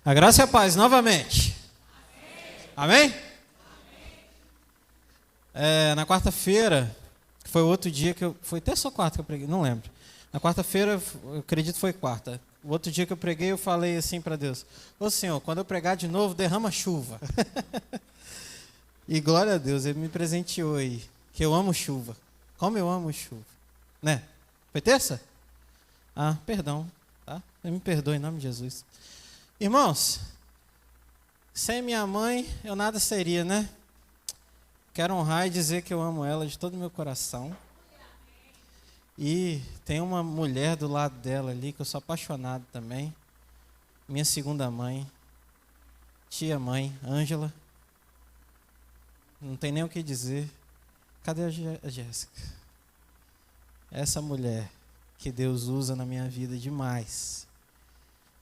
A graça e a paz, novamente. Amém? Na quarta-feira, que foi o outro dia que eu... Foi terça ou quarta que eu preguei? Não lembro. Na quarta-feira, eu acredito que foi quarta. O outro dia que eu preguei, eu falei assim para Deus: Ô Senhor, quando eu pregar de novo, derrama chuva. E glória a Deus, Ele me presenteou aí, que eu amo chuva. Como eu amo chuva. Né? Foi terça? Ah, perdão. Tá? Me perdoe em nome de Jesus. Irmãos, sem minha mãe, eu nada seria, né? Quero honrar e dizer que eu amo ela de todo o meu coração. E tem uma mulher do lado dela ali, que eu sou apaixonado também. Minha segunda mãe, tia-mãe, Ângela. Não tem nem o que dizer. Cadê a Jéssica? Essa mulher que Deus usa na minha vida demais.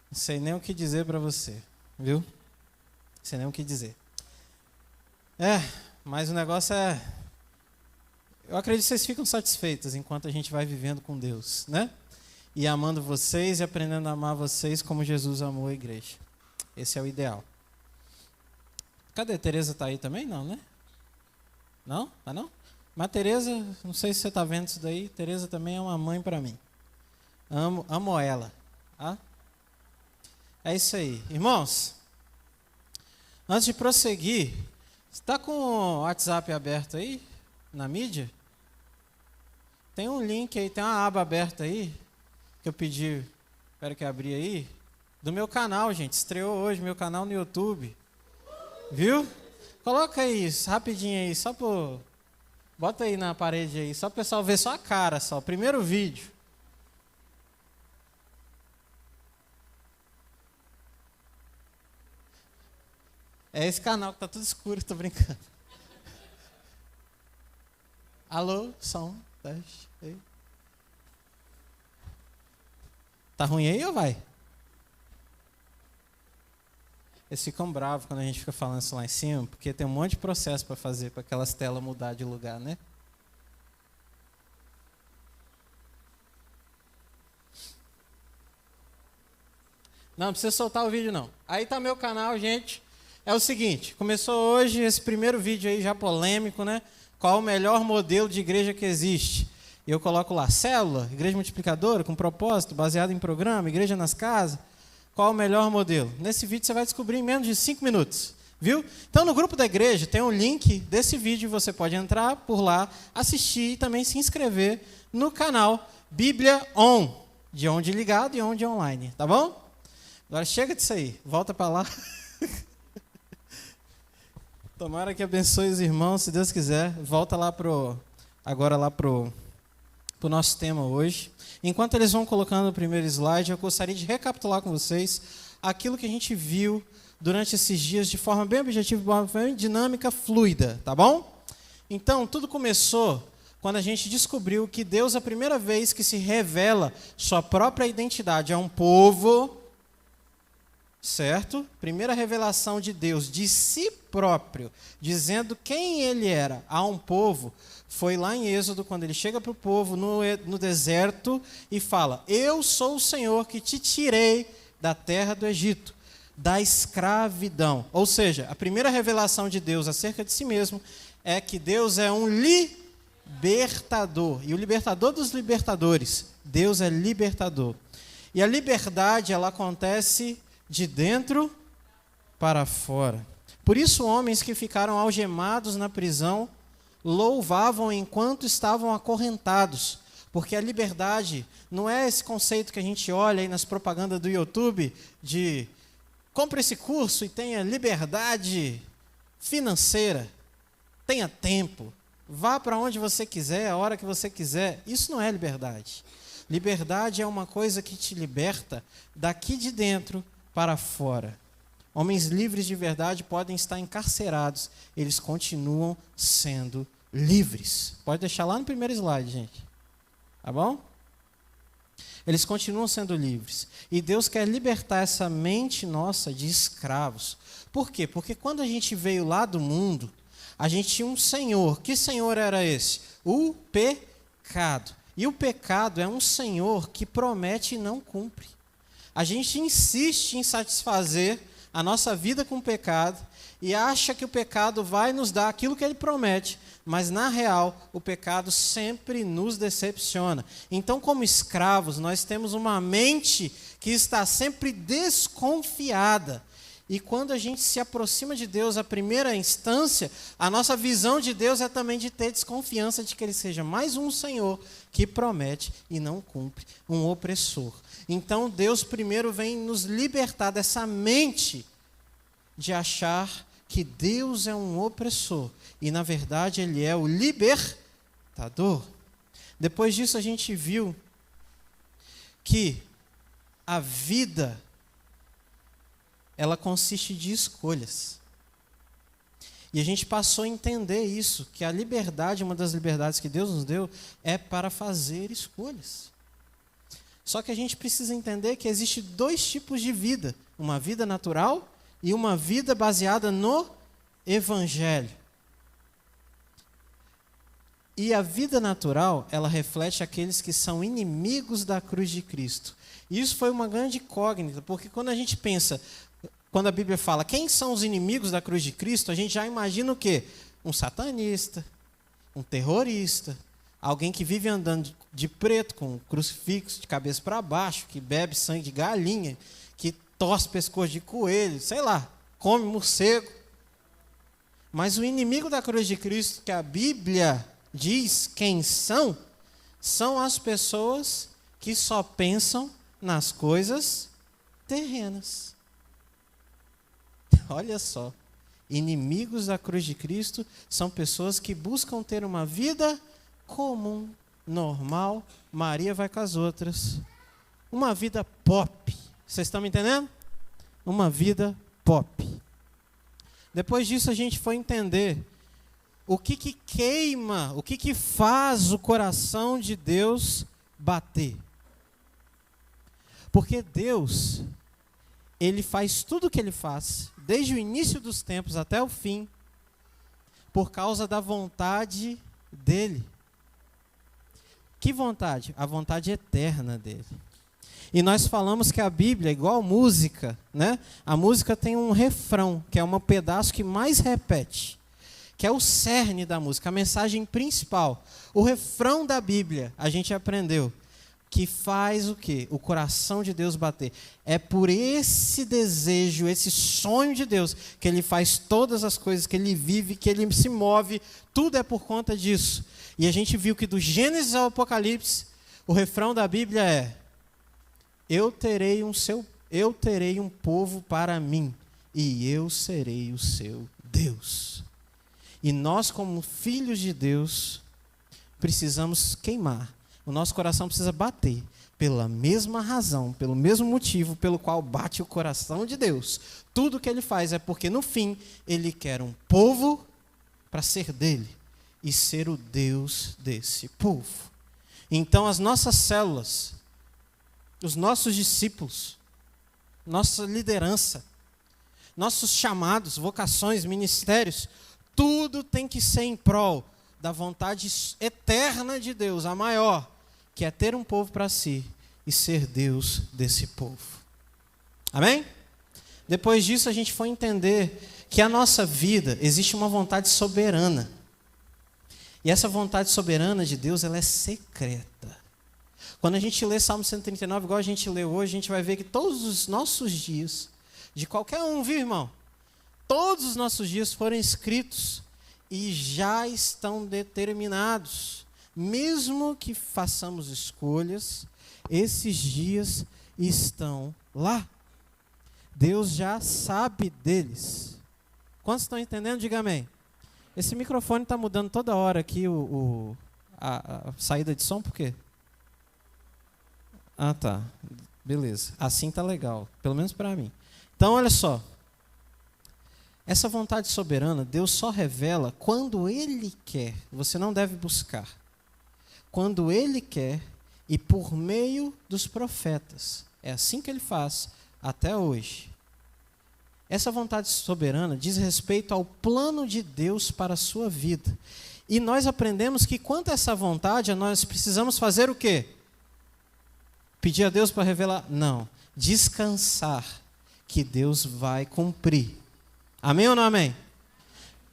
Não sei nem o que dizer para você, viu? Não sei nem o que dizer. Mas o negócio é... Eu acredito que vocês ficam satisfeitos enquanto a gente vai vivendo com Deus, né? E amando vocês e aprendendo a amar vocês como Jesus amou a igreja. Esse é o ideal. Cadê? Tereza tá aí também? Não, né? Não? Tá não? Mas Tereza, não sei se você está vendo isso daí, Tereza também é uma mãe para mim. Amo ela. Tá? É isso aí. Irmãos, antes de prosseguir, você está com o WhatsApp aberto aí, na mídia? Tem um link aí, tem uma aba aberta aí, que eu pedi, espero que abrir aí, do meu canal, gente. Estreou hoje meu canal no YouTube. Viu? Coloca aí, rapidinho aí, só por... Bota aí na parede aí, só para o pessoal ver só a cara, só. O primeiro vídeo. É esse canal que tá tudo escuro, tô brincando. Alô, som, teste. Aí. Tá ruim aí ou vai? Eles ficam bravos quando a gente fica falando isso lá em cima, porque tem um monte de processo para fazer, para aquelas telas mudar de lugar, né? Não precisa soltar o vídeo, não. Aí tá meu canal, gente. É o seguinte, começou hoje esse primeiro vídeo aí já polêmico, né? Qual o melhor modelo de igreja que existe? Eu coloco lá, célula, igreja multiplicadora, com propósito, baseado em programa, igreja nas casas. Qual o melhor modelo? Nesse vídeo você vai descobrir em menos de 5 minutos, viu? Então no grupo da igreja tem um link desse vídeo, você pode entrar por lá, assistir e também se inscrever no canal Bíblia On, de onde ligado e onde online, tá bom? Agora chega disso aí, volta para lá. Tomara que abençoe os irmãos, se Deus quiser. Volta lá agora lá pro nosso tema hoje. Enquanto eles vão colocando o primeiro slide, eu gostaria de recapitular com vocês aquilo que a gente viu durante esses dias de forma bem objetiva, bem dinâmica, fluida, tá bom? Então, tudo começou quando a gente descobriu que Deus, a primeira vez que se revela sua própria identidade a um povo, certo? Primeira revelação de Deus de si próprio, dizendo quem ele era a um povo, foi lá em Êxodo, quando ele chega para o povo no deserto e fala: eu sou o Senhor que te tirei da terra do Egito, da escravidão. Ou seja, a primeira revelação de Deus acerca de si mesmo é que Deus é um libertador, e o libertador dos libertadores. Deus é libertador. E a liberdade, ela acontece de dentro para fora. Por isso, homens que ficaram algemados na prisão louvavam enquanto estavam acorrentados, porque a liberdade não é esse conceito que a gente olha aí nas propagandas do YouTube de compre esse curso e tenha liberdade financeira, tenha tempo, vá para onde você quiser, a hora que você quiser. Isso não é liberdade. Liberdade é uma coisa que te liberta daqui de dentro para fora. Homens livres de verdade podem estar encarcerados, eles continuam sendo livres. Pode deixar lá no primeiro slide, gente. Tá bom? Eles continuam sendo livres. E Deus quer libertar essa mente nossa de escravos. Por quê? Porque quando a gente veio lá do mundo, a gente tinha um senhor. Que senhor era esse? O pecado. E o pecado é um senhor que promete e não cumpre. A gente insiste em satisfazer a nossa vida com o pecado e acha que o pecado vai nos dar aquilo que ele promete, mas na real o pecado sempre nos decepciona. Então, como escravos, nós temos uma mente que está sempre desconfiada. E quando a gente se aproxima de Deus, a primeira instância, a nossa visão de Deus é também de ter desconfiança de que Ele seja mais um Senhor que promete e não cumpre, um opressor. Então Deus primeiro vem nos libertar dessa mente de achar que Deus é um opressor e na verdade Ele é o libertador. Depois disso a gente viu que a vida ela consiste de escolhas. E a gente passou a entender isso, que a liberdade, uma das liberdades que Deus nos deu, é para fazer escolhas. Só que a gente precisa entender que existe dois tipos de vida, uma vida natural e uma vida baseada no Evangelho. E a vida natural, ela reflete aqueles que são inimigos da cruz de Cristo. E isso foi uma grande incógnita, porque quando a gente pensa, quando a Bíblia fala quem são os inimigos da cruz de Cristo, a gente já imagina o quê? Um satanista, um terrorista, alguém que vive andando de preto, com um crucifixo de cabeça para baixo, que bebe sangue de galinha, que torce pescoço de coelho, sei lá, come morcego. Mas o inimigo da cruz de Cristo, que a Bíblia diz quem são as pessoas que só pensam nas coisas terrenas. Olha só, inimigos da cruz de Cristo são pessoas que buscam ter uma vida comum, normal. Maria vai com as outras. Uma vida pop. Vocês estão me entendendo? Uma vida pop. Depois disso a gente foi entender o que queima, o que faz o coração de Deus bater. Porque Deus, Ele faz tudo o que Ele faz, desde o início dos tempos até o fim, por causa da vontade dEle. Que vontade? A vontade eterna dEle. E nós falamos que a Bíblia é igual música, né? A música tem um refrão, que é um pedaço que mais repete, que é o cerne da música, a mensagem principal. O refrão da Bíblia, a gente aprendeu, que faz o quê? O coração de Deus bater. É por esse desejo, esse sonho de Deus, que Ele faz todas as coisas, que Ele vive, que Ele se move, tudo é por conta disso. E a gente viu que do Gênesis ao Apocalipse, o refrão da Bíblia é: eu terei um povo para mim, e eu serei o seu Deus. E nós, como filhos de Deus, precisamos queimar. O nosso coração precisa bater pela mesma razão, pelo mesmo motivo pelo qual bate o coração de Deus. Tudo que Ele faz é porque, no fim, Ele quer um povo para ser dele e ser o Deus desse povo. Então, as nossas células, os nossos discípulos, nossa liderança, nossos chamados, vocações, ministérios, tudo tem que ser em prol da vontade eterna de Deus, a maior, que é ter um povo para si e ser Deus desse povo. Amém? Depois disso a gente foi entender que a nossa vida existe uma vontade soberana. E essa vontade soberana de Deus, ela é secreta. Quando a gente lê Salmo 139, igual a gente lê hoje, a gente vai ver que todos os nossos dias, de qualquer um, viu, irmão? Todos os nossos dias foram escritos e já estão determinados. Mesmo que façamos escolhas, esses dias estão lá. Deus já sabe deles. Quantos estão entendendo? Diga amém. Esse microfone está mudando toda hora aqui a saída de som, por quê? Ah, tá. Beleza. Assim tá legal, pelo menos para mim. Então, olha só. Essa vontade soberana, Deus só revela quando Ele quer. Você não deve buscar. Quando Ele quer e por meio dos profetas. É assim que Ele faz até hoje. Essa vontade soberana diz respeito ao plano de Deus para a sua vida. E nós aprendemos que quanto a essa vontade, nós precisamos fazer o quê? Pedir a Deus para revelar? Não. Descansar. que Deus vai cumprir. Amém ou não amém?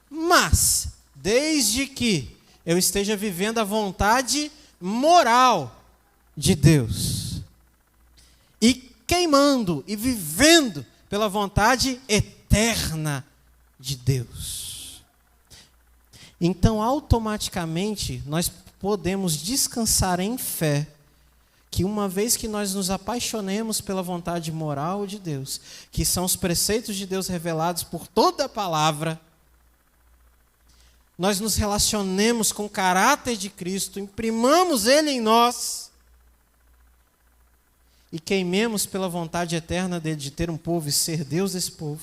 Mas, desde que eu esteja vivendo a vontade moral de Deus, e queimando e vivendo pela vontade eterna de Deus, então automaticamente nós podemos descansar em fé que uma vez que nós nos apaixonemos pela vontade moral de Deus, que são os preceitos de Deus revelados por toda a palavra, nós nos relacionemos com o caráter de Cristo, imprimamos Ele em nós e queimemos pela vontade eterna dele de ter um povo e ser Deus desse povo,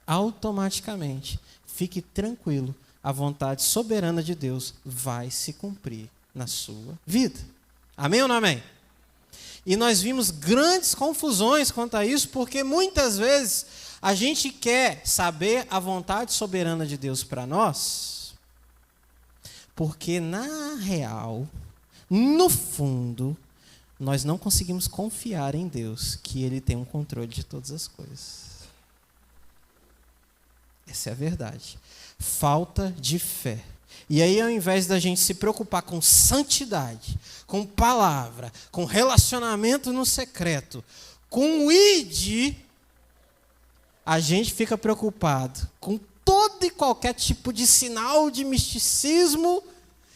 automaticamente, fique tranquilo, a vontade soberana de Deus vai se cumprir na sua vida. Amém ou não amém? E nós vimos grandes confusões quanto a isso, porque muitas vezes a gente quer saber a vontade soberana de Deus para nós, porque na real, no fundo, nós não conseguimos confiar em Deus, que Ele tem um controle de todas as coisas. Essa é a verdade. Falta de fé. E aí, ao invés da gente se preocupar com santidade, com palavra, com relacionamento no secreto, com o ID, a gente fica preocupado com todo e qualquer tipo de sinal de misticismo,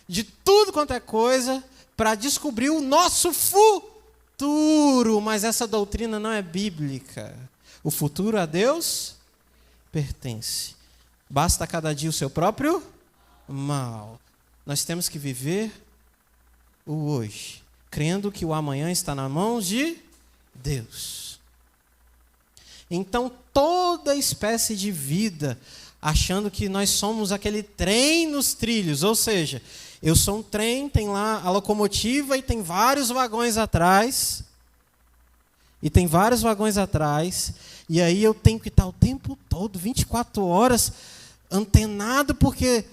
de tudo quanto é coisa, para descobrir o nosso futuro. Mas essa doutrina não é bíblica. O futuro a Deus pertence. Basta cada dia o seu próprio mal. Nós temos que viver o hoje, crendo que o amanhã está nas mãos de Deus. Então, toda espécie de vida, achando que nós somos aquele trem nos trilhos, ou seja, eu sou um trem, tem lá a locomotiva e tem vários vagões atrás, e aí eu tenho que estar o tempo todo, 24 horas, antenado, porque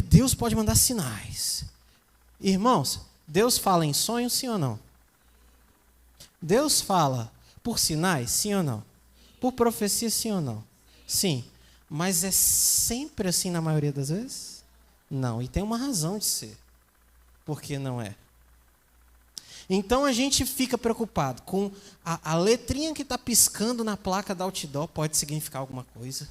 Deus pode mandar sinais. Irmãos, Deus fala em sonho, sim ou não? Deus fala por sinais, sim ou não? Por profecia, sim ou não? Sim. Mas é sempre assim na maioria das vezes? Não. E tem uma razão de ser. Por que não é? Então a gente fica preocupado com a letrinha que está piscando na placa da outdoor, pode significar alguma coisa.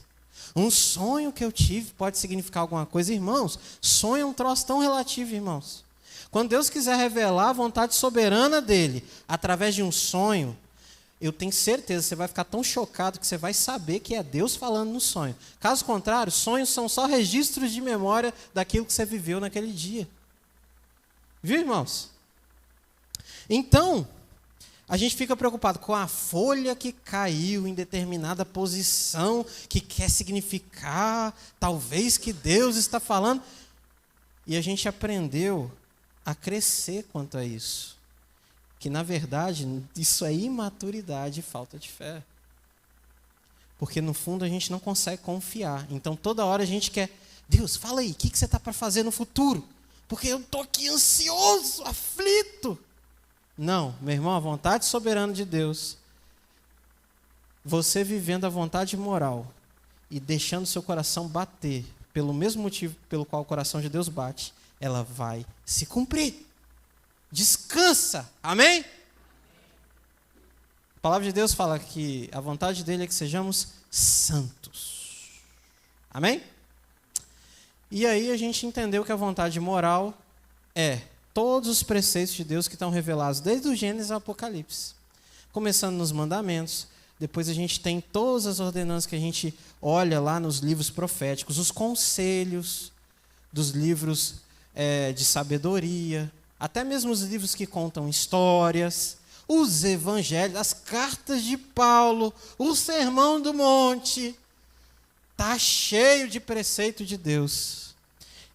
Um sonho que eu tive pode significar alguma coisa. Irmãos, sonho é um troço tão relativo, irmãos. Quando Deus quiser revelar a vontade soberana dele através de um sonho, eu tenho certeza, você vai ficar tão chocado que você vai saber que é Deus falando no sonho. Caso contrário, sonhos são só registros de memória daquilo que você viveu naquele dia. Viu, irmãos? Então, a gente fica preocupado com a folha que caiu em determinada posição, que quer significar, talvez, que Deus está falando. E a gente aprendeu a crescer quanto a isso. Que, na verdade, isso é imaturidade e falta de fé. Porque, no fundo, a gente não consegue confiar. Então, toda hora a gente quer, Deus, fala aí, o que você está para fazer no futuro? Porque eu estou aqui ansioso, aflito. Não, meu irmão, a vontade soberana de Deus, você vivendo a vontade moral e deixando seu coração bater pelo mesmo motivo pelo qual o coração de Deus bate, ela vai se cumprir. Descansa, amém? A palavra de Deus fala que a vontade dele é que sejamos santos, amém? E aí a gente entendeu que a vontade moral é todos os preceitos de Deus que estão revelados desde o Gênesis ao Apocalipse, começando nos mandamentos, depois a gente tem todas as ordenanças que a gente olha lá nos livros proféticos, os conselhos dos livros de sabedoria, até mesmo os livros que contam histórias, os evangelhos, as cartas de Paulo, o Sermão do Monte, está cheio de preceito de Deus.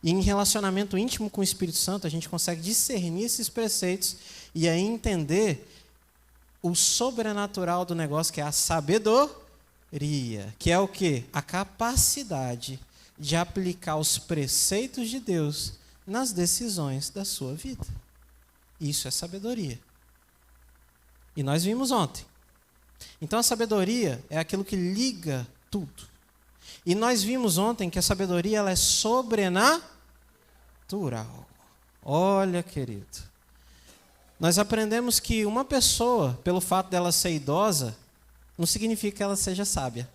E em relacionamento íntimo com o Espírito Santo, a gente consegue discernir esses preceitos e aí entender o sobrenatural do negócio, que é a sabedoria, que é o quê? A capacidade de aplicar os preceitos de Deus nas decisões da sua vida. Isso é sabedoria. E nós vimos ontem Então a sabedoria é aquilo que liga tudo. E nós vimos ontem que a sabedoria ela é sobrenatural. Olha, querido. Nós aprendemos que uma pessoa, pelo fato dela ser idosa, não significa que ela seja sábia.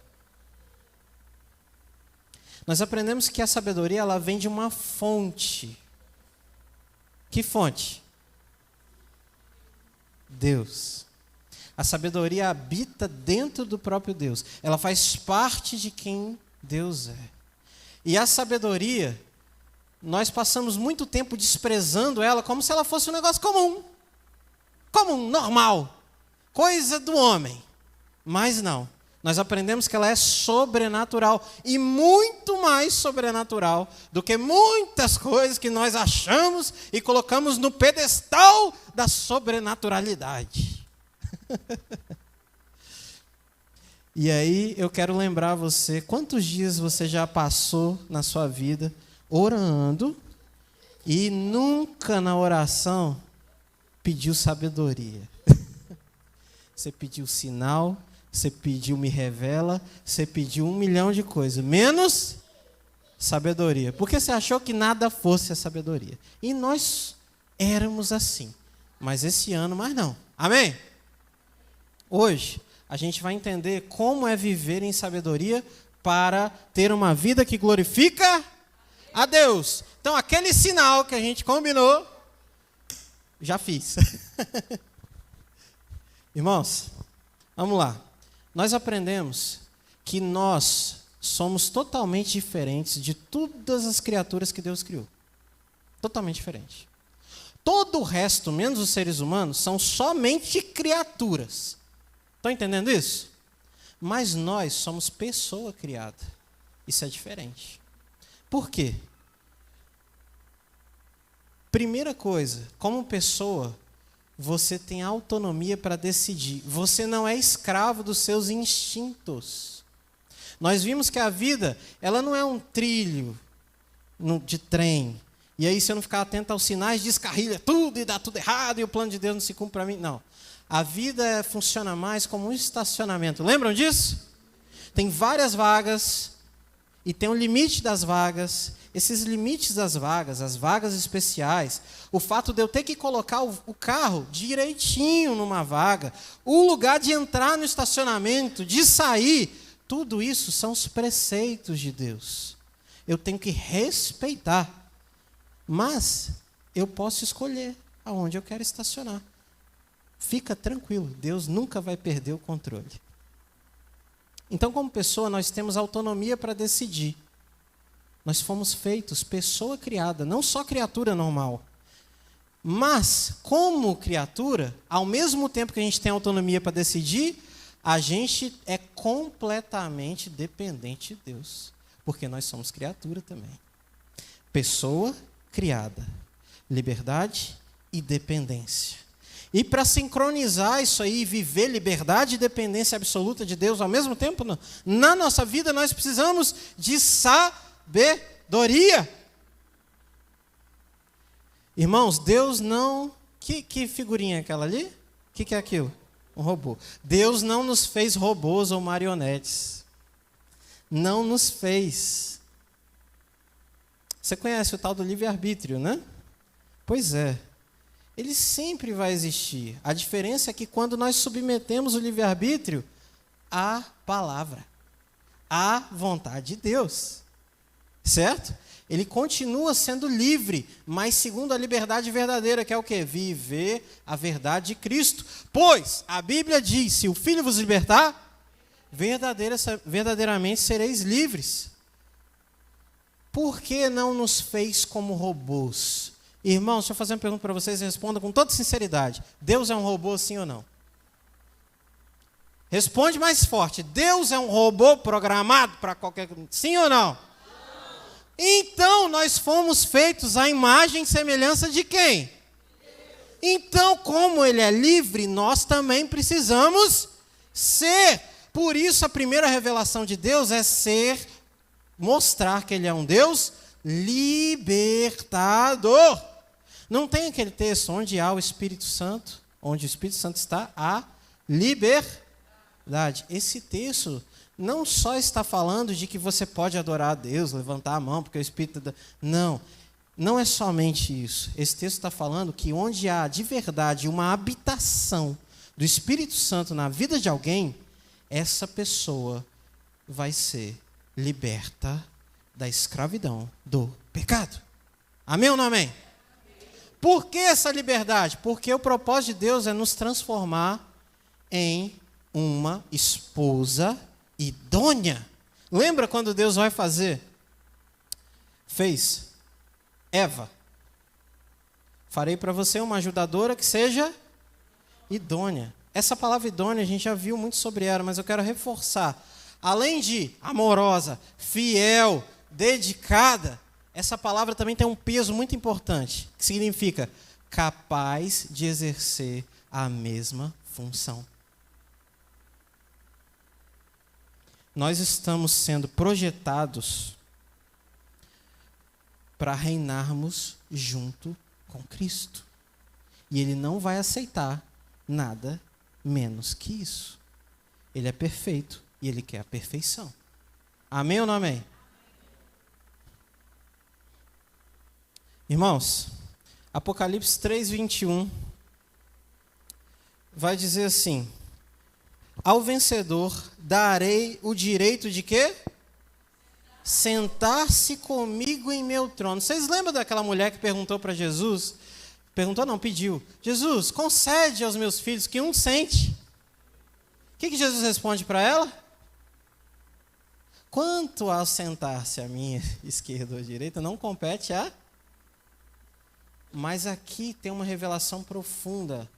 Nós aprendemos que a sabedoria ela vem de uma fonte. Que fonte? Deus. A sabedoria habita dentro do próprio Deus. Ela faz parte de quem Deus é. E a sabedoria, nós passamos muito tempo desprezando ela como se ela fosse um negócio comum. Comum, normal. Coisa do homem. Mas não. Nós aprendemos que ela é sobrenatural. E muito mais sobrenatural do que muitas coisas que nós achamos e colocamos no pedestal da sobrenaturalidade. E aí eu quero lembrar você, quantos dias você já passou na sua vida orando e nunca na oração pediu sabedoria? Você pediu sinal, você pediu me revela, você pediu 1 milhão de coisas, menos sabedoria, porque você achou que nada fosse a sabedoria. E nós éramos assim, mas esse ano mais não. Amém? Hoje, a gente vai entender como é viver em sabedoria para ter uma vida que glorifica a Deus. Então, aquele sinal que a gente combinou, já fiz. Irmãos, vamos lá. Nós aprendemos que nós somos totalmente diferentes de todas as criaturas que Deus criou. Totalmente diferente. Todo o resto, menos os seres humanos, são somente criaturas. Estão entendendo isso? Mas nós somos pessoa criada. Isso é diferente. Por quê? Primeira coisa, como pessoa, você tem autonomia para decidir. Você não é escravo dos seus instintos. Nós vimos que a vida, ela não é um trilho de trem. E aí, se eu não ficar atento aos sinais, descarrilha tudo e dá tudo errado e o plano de Deus não se cumpre para mim. Não. A vida funciona mais como um estacionamento. Lembram disso? Tem várias vagas e tem um limite das vagas. Esses limites das vagas, as vagas especiais, o fato de eu ter que colocar o carro direitinho numa vaga, o lugar de entrar no estacionamento, de sair, tudo isso são os preceitos de Deus. Eu tenho que respeitar, mas eu posso escolher aonde eu quero estacionar. Fica tranquilo, Deus nunca vai perder o controle. Então, como pessoa, nós temos autonomia para decidir. Nós fomos feitos pessoa criada, não só criatura normal. Mas, como criatura, ao mesmo tempo que a gente tem autonomia para decidir, a gente é completamente dependente de Deus. Porque nós somos criatura também. Pessoa criada. Liberdade e dependência. E para sincronizar isso aí, viver liberdade e dependência absoluta de Deus ao mesmo tempo, na nossa vida nós precisamos de sabedoria. Irmãos, Deus não... Que figurinha é aquela ali? O que é aquilo? Um robô. Deus não nos fez robôs ou marionetes. Não nos fez. Você conhece o tal do livre-arbítrio, né? Pois é. Ele sempre vai existir. A diferença é que quando nós submetemos o livre-arbítrio à palavra, à vontade de Deus, certo? Ele continua sendo livre, mas segundo a liberdade verdadeira, que é o quê? Viver a verdade de Cristo. Pois a Bíblia diz, se o Filho vos libertar, verdadeiramente sereis livres. Por que não nos fez como robôs? Irmãos, deixa eu fazer uma pergunta para vocês e respondam com toda sinceridade. Deus é um robô, sim ou não? Responde mais forte. Deus é um robô programado para qualquer... Sim ou não? Não. Então, nós fomos feitos à imagem e semelhança de quem? Deus. Então, como Ele é livre, nós também precisamos ser. Por isso, a primeira revelação de Deus é mostrar que Ele é um Deus libertador. Não tem aquele texto onde há o Espírito Santo, onde o Espírito Santo está a liberdade. esse texto não só está falando de que você pode adorar a Deus, levantar a mão, porque o Espírito... Não, não é somente isso. Esse texto está falando que onde há de verdade uma habitação do Espírito Santo na vida de alguém, essa pessoa vai ser liberta da escravidão do pecado. Amém ou não amém? Por que essa liberdade? Porque o propósito de Deus é nos transformar em uma esposa idônea. Lembra quando Deus vai fazer? Fez Eva. Farei para você uma ajudadora que seja idônea. Essa palavra idônea a gente já viu muito sobre ela, mas eu quero reforçar. Além de amorosa, fiel, dedicada, essa palavra também tem um peso muito importante, que significa capaz de exercer a mesma função. Nós estamos sendo projetados para reinarmos junto com Cristo. E Ele não vai aceitar nada menos que isso. Ele é perfeito e Ele quer a perfeição. Amém ou não amém? Irmãos, Apocalipse 3:21 vai dizer assim: ao vencedor darei o direito de quê? Sentar-se comigo em meu trono. Vocês lembram daquela mulher que perguntou para Jesus? Perguntou não, pediu. Jesus, concede aos meus filhos que um sente. O que Jesus responde para ela? Quanto ao sentar-se à minha esquerda ou à direita, não compete a... Mas aqui tem uma revelação profunda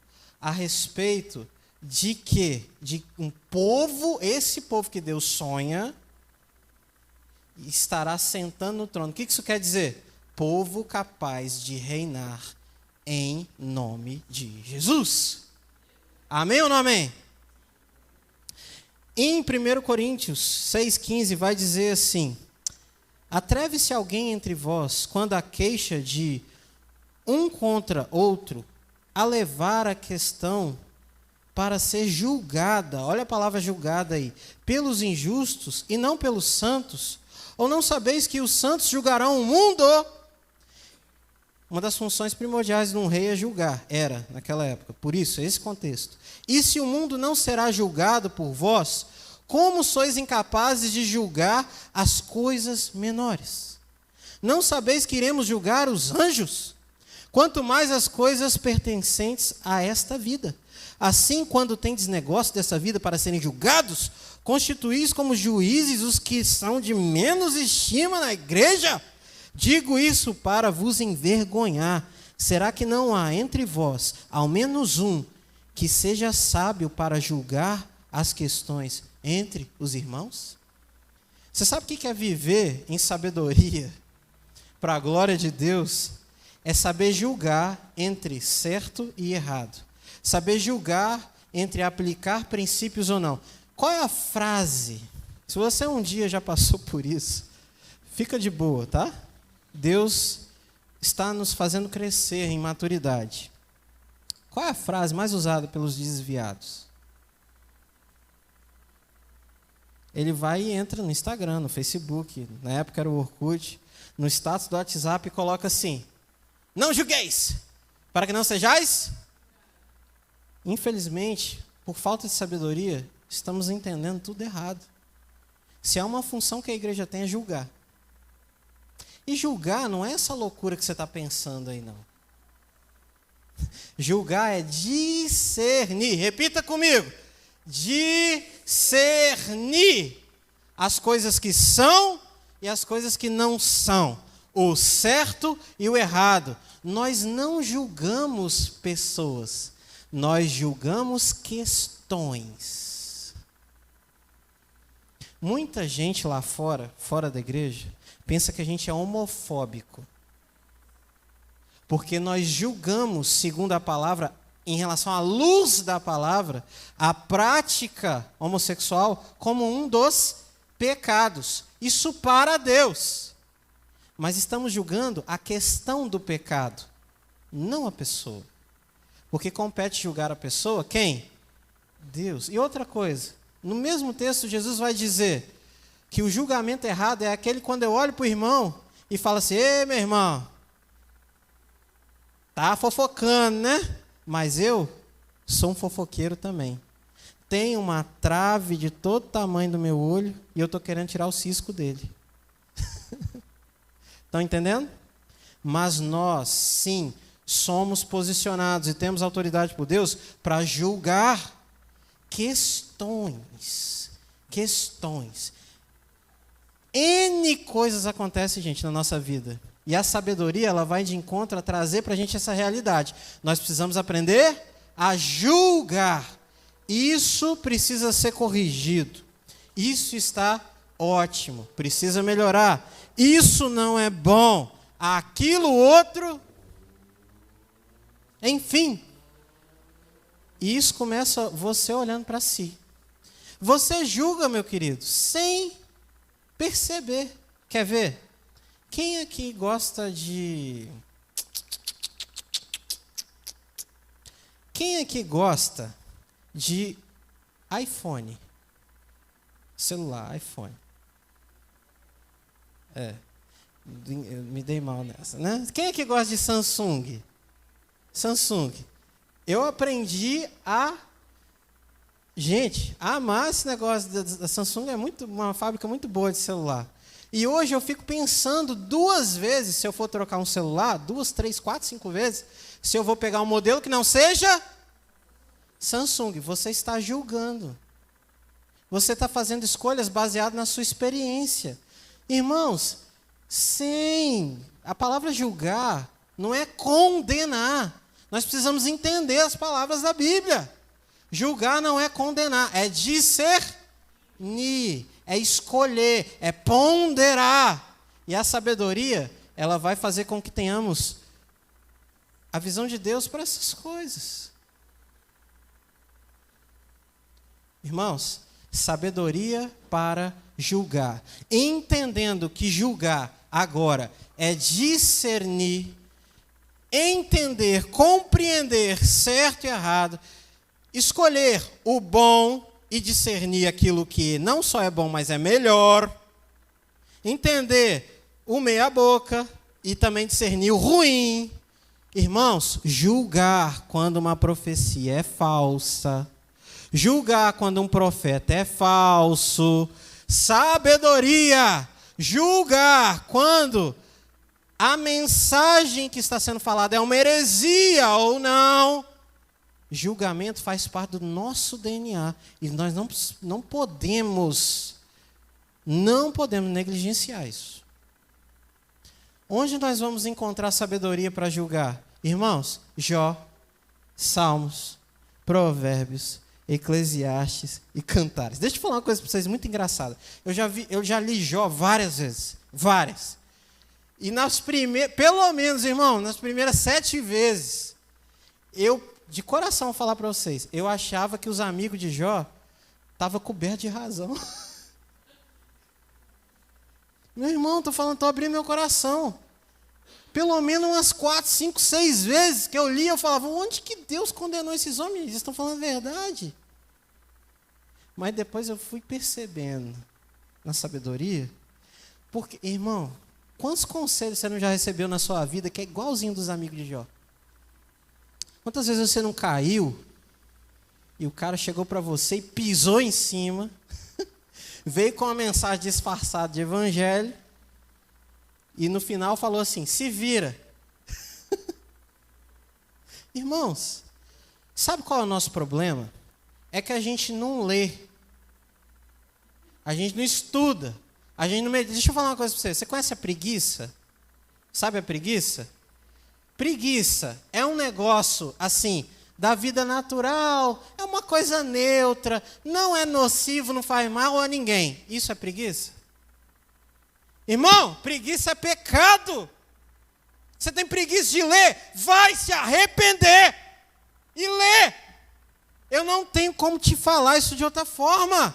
a respeito de que? De um povo, esse povo que Deus sonha, estará sentando no trono. O que isso quer dizer? Povo capaz de reinar em nome de Jesus. Amém ou não amém? Em 1 Coríntios 6,15 vai dizer assim: atreve-se alguém entre vós, quando há queixa de um contra outro, a levar a questão para ser julgada, olha a palavra julgada aí, pelos injustos e não pelos santos? Ou não sabeis que os santos julgarão o mundo? Uma das funções primordiais de um rei é julgar, era naquela época, por isso, esse contexto. E se o mundo não será julgado por vós, como sois incapazes de julgar as coisas menores? Não sabeis que iremos julgar os anjos? Quanto mais as coisas pertencentes a esta vida. Assim, quando tendes negócio dessa vida para serem julgados, constituís como juízes os que são de menos estima na igreja? Digo isso para vos envergonhar. Será que não há entre vós, ao menos um, que seja sábio para julgar as questões entre os irmãos? Você sabe o que é viver em sabedoria para a glória de Deus? É saber julgar entre certo e errado. Saber julgar entre aplicar princípios ou não. Qual é a frase? Se você um dia já passou por isso, fica de boa, tá? Deus está nos fazendo crescer em maturidade. Qual é a frase mais usada pelos desviados? Ele vai e entra no Instagram, no Facebook, na época era o Orkut, no status do WhatsApp e coloca assim: não julgueis, para que não sejais. Infelizmente, por falta de sabedoria, estamos entendendo tudo errado. Se há uma função que a igreja tem é julgar. E julgar não é essa loucura que você está pensando aí, não. Julgar é discernir. Repita comigo. Discernir as coisas que são e as coisas que não são. O certo e o errado. Nós não julgamos pessoas. Nós julgamos questões. Muita gente lá fora da igreja, pensa que a gente é homofóbico. Porque nós julgamos, segundo a palavra, em relação à luz da palavra, a prática homossexual como um dos pecados. Isso para Deus. Mas estamos julgando a questão do pecado, não a pessoa. Porque compete julgar a pessoa, quem? Deus. E outra coisa, No mesmo texto, Jesus vai dizer que o julgamento errado é aquele quando eu olho para o irmão e falo assim: ei, meu irmão, tá fofocando, né? Mas eu sou um fofoqueiro também. Tem uma trave de todo tamanho do meu olho e eu estou querendo tirar o cisco dele. Estão entendendo? Mas nós, sim, somos posicionados e temos autoridade por Deus para julgar questões. N coisas acontecem, gente, na nossa vida. E a sabedoria, ela vai de encontro a trazer para a gente essa realidade. Nós precisamos aprender a julgar. Isso precisa ser corrigido. Isso está ótimo. Precisa melhorar. Isso não é bom. Aquilo outro. Enfim. E isso começa você olhando para si. Você julga, meu querido, sem perceber. Quer ver? Quem aqui gosta de... Quem aqui gosta de iPhone? Celular, iPhone. Eu me dei mal nessa, né? Quem aqui gosta de Samsung? Samsung. Eu aprendi a... Gente, a amar esse negócio da Samsung. É uma fábrica muito boa de celular. E hoje eu fico pensando 2 vezes, se eu for trocar um celular, 2, 3, 4, 5 vezes, se eu vou pegar um modelo que não seja Samsung. Você está julgando. Você está fazendo escolhas baseadas na sua experiência. Irmãos, a palavra julgar não é condenar. Nós precisamos entender as palavras da Bíblia. Julgar não é condenar, é discernir, é escolher, é ponderar. E a sabedoria, ela vai fazer com que tenhamos a visão de Deus para essas coisas. Irmãos, sabedoria para julgar. Entendendo que julgar agora é discernir, entender, compreender certo e errado, escolher o bom e discernir aquilo que não só é bom, mas é melhor. Entender o meia-boca e também discernir o ruim. Irmãos, julgar quando uma profecia é falsa. Julgar quando um profeta é falso. Sabedoria. Julgar quando a mensagem que está sendo falada é uma heresia ou não. Julgamento faz parte do nosso DNA. E nós não podemos negligenciar isso. Onde nós vamos encontrar sabedoria para julgar? Irmãos, Jó, Salmos, Provérbios, Eclesiastes e Cantares. Deixa eu falar uma coisa para vocês muito engraçada. Eu já li Jó várias vezes. Várias. E pelo menos, irmão, nas primeiras 7 vezes, de coração vou falar para vocês, eu achava que os amigos de Jó estavam cobertos de razão. Meu irmão, estou abrindo meu coração. Pelo menos umas 4, 5, 6 vezes que eu li, eu falava, onde que Deus condenou esses homens? Eles estão falando a verdade. Mas depois eu fui percebendo na sabedoria, porque, irmão, quantos conselhos você não já recebeu na sua vida que é igualzinho dos amigos de Jó? Quantas vezes você não caiu e o cara chegou para você e pisou em cima, veio com uma mensagem disfarçada de evangelho e no final falou assim, se vira. Irmãos, sabe qual é o nosso problema? É que a gente não lê, a gente não estuda, a gente não medita. Deixa eu falar uma coisa para você. Você conhece a preguiça? Sabe a preguiça? Preguiça é um negócio, assim, da vida natural, é uma coisa neutra, não é nocivo, não faz mal a ninguém. Isso é preguiça? Irmão, preguiça é pecado. Você tem preguiça de ler? Vai se arrepender e ler. Eu não tenho como te falar isso de outra forma.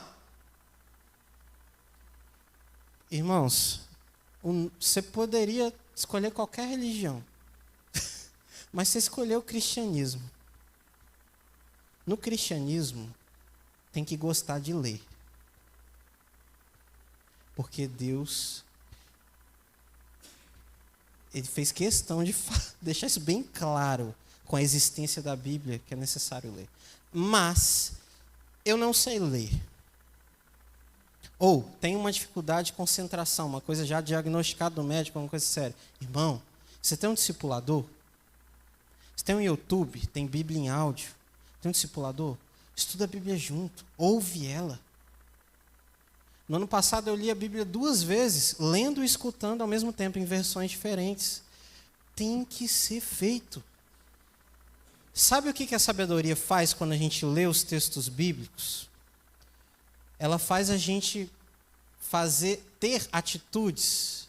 Irmãos, você poderia escolher qualquer religião, mas você escolheu o cristianismo. No cristianismo, tem que gostar de ler. Porque Deus, Ele fez questão de deixar isso bem claro com a existência da Bíblia, que é necessário ler. Mas eu não sei ler. Ou tenho uma dificuldade de concentração, uma coisa já diagnosticada do médico, uma coisa séria. Irmão, você tem um discipulador? Você tem um YouTube, tem Bíblia em áudio, tem um discipulador? Estuda a Bíblia junto, ouve ela. No ano passado eu li a Bíblia 2 vezes, lendo e escutando ao mesmo tempo, em versões diferentes. Tem que ser feito. Sabe o que a sabedoria faz quando a gente lê os textos bíblicos? Ela faz a gente ter atitudes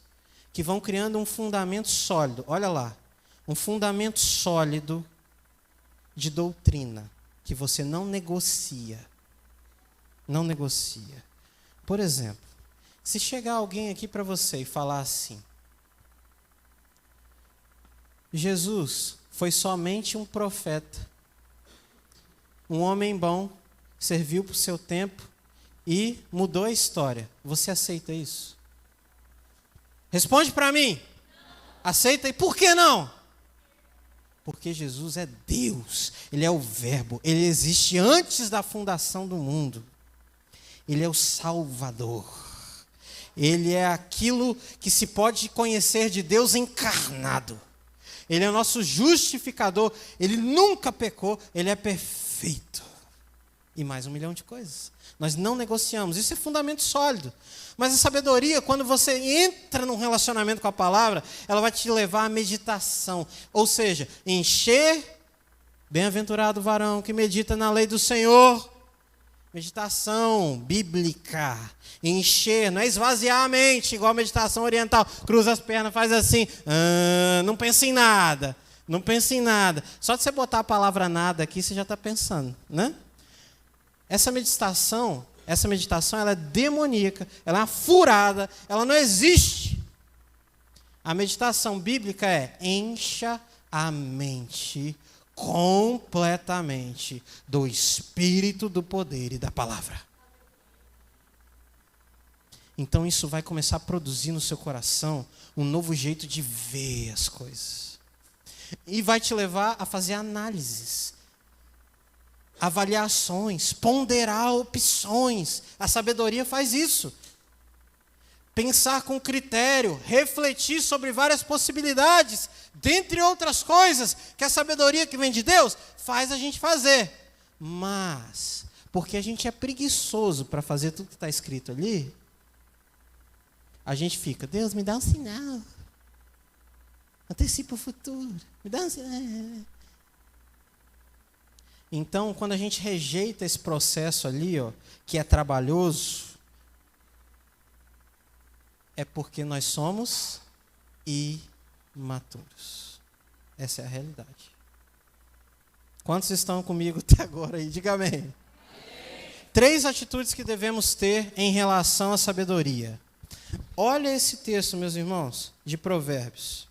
que vão criando um fundamento sólido. Olha lá, um fundamento sólido de doutrina, que você não negocia. Não negocia. Por exemplo, se chegar alguém aqui para você e falar assim: Jesus foi somente um profeta, um homem bom, serviu para o seu tempo e mudou a história. Você aceita isso? Responde para mim. Não. Aceita? E por que não? Porque Jesus é Deus, Ele é o Verbo, Ele existe antes da fundação do mundo. Ele é o Salvador. Ele é aquilo que se pode conhecer de Deus encarnado. Ele é o nosso justificador. Ele nunca pecou. Ele é perfeito. E mais 1 milhão de coisas. Nós não negociamos. Isso é fundamento sólido. Mas a sabedoria, quando você entra num relacionamento com a palavra, ela vai te levar à meditação. Ou seja, encher, bem-aventurado o varão que medita na lei do Senhor. Meditação bíblica. Encher, não é esvaziar a mente, igual a meditação oriental. Cruza as pernas, faz assim. Não pensa em nada. Não pensa em nada. Só de você botar a palavra nada aqui, você já está pensando, né? Essa meditação ela é demoníaca, ela é uma furada, ela não existe. A meditação bíblica é: encha a mente completamente do Espírito, do poder e da palavra. Então isso vai começar a produzir no seu coração um novo jeito de ver as coisas. E vai te levar a fazer análises, avaliações, ponderar opções. A sabedoria faz isso. Pensar com critério, refletir sobre várias possibilidades, dentre outras coisas que a sabedoria que vem de Deus faz a gente fazer. Mas, porque a gente é preguiçoso para fazer tudo que está escrito ali, a gente fica: Deus, me dá um sinal. Antecipa o futuro. Me dá um sinal. Então, quando a gente rejeita esse processo ali, que é trabalhoso, é porque nós somos imaturos. Essa é a realidade. Quantos estão comigo até agora aí? Diga amém. Amém. 3 atitudes que devemos ter em relação à sabedoria. Olha esse texto, meus irmãos, de Provérbios.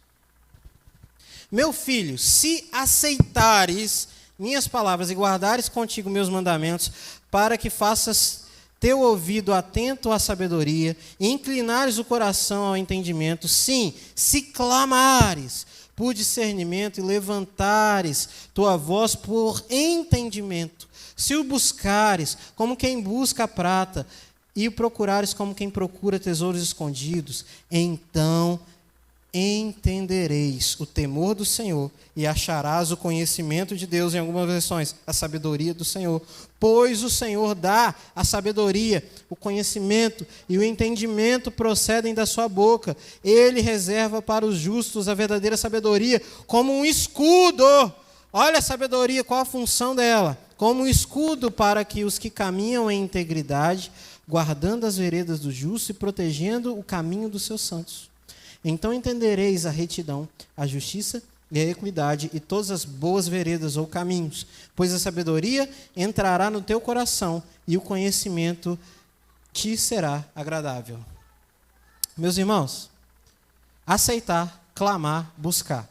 Meu filho, se aceitares minhas palavras e guardares contigo meus mandamentos, para que faças teu ouvido atento à sabedoria, e inclinares o coração ao entendimento, sim, se clamares por discernimento e levantares tua voz por entendimento, se o buscares como quem busca a prata, e o procurares como quem procura tesouros escondidos, então entendereis o temor do Senhor e acharás o conhecimento de Deus, em algumas versões, a sabedoria do Senhor. Pois o Senhor dá a sabedoria, o conhecimento e o entendimento procedem da sua boca. Ele reserva para os justos a verdadeira sabedoria como um escudo. Olha a sabedoria, qual a função dela? Como um escudo para que os que caminham em integridade, guardando as veredas do justo e protegendo o caminho dos seus santos. Então entendereis a retidão, a justiça e a equidade e todas as boas veredas ou caminhos, pois a sabedoria entrará no teu coração e o conhecimento te será agradável. Meus irmãos, aceitar, clamar, buscar.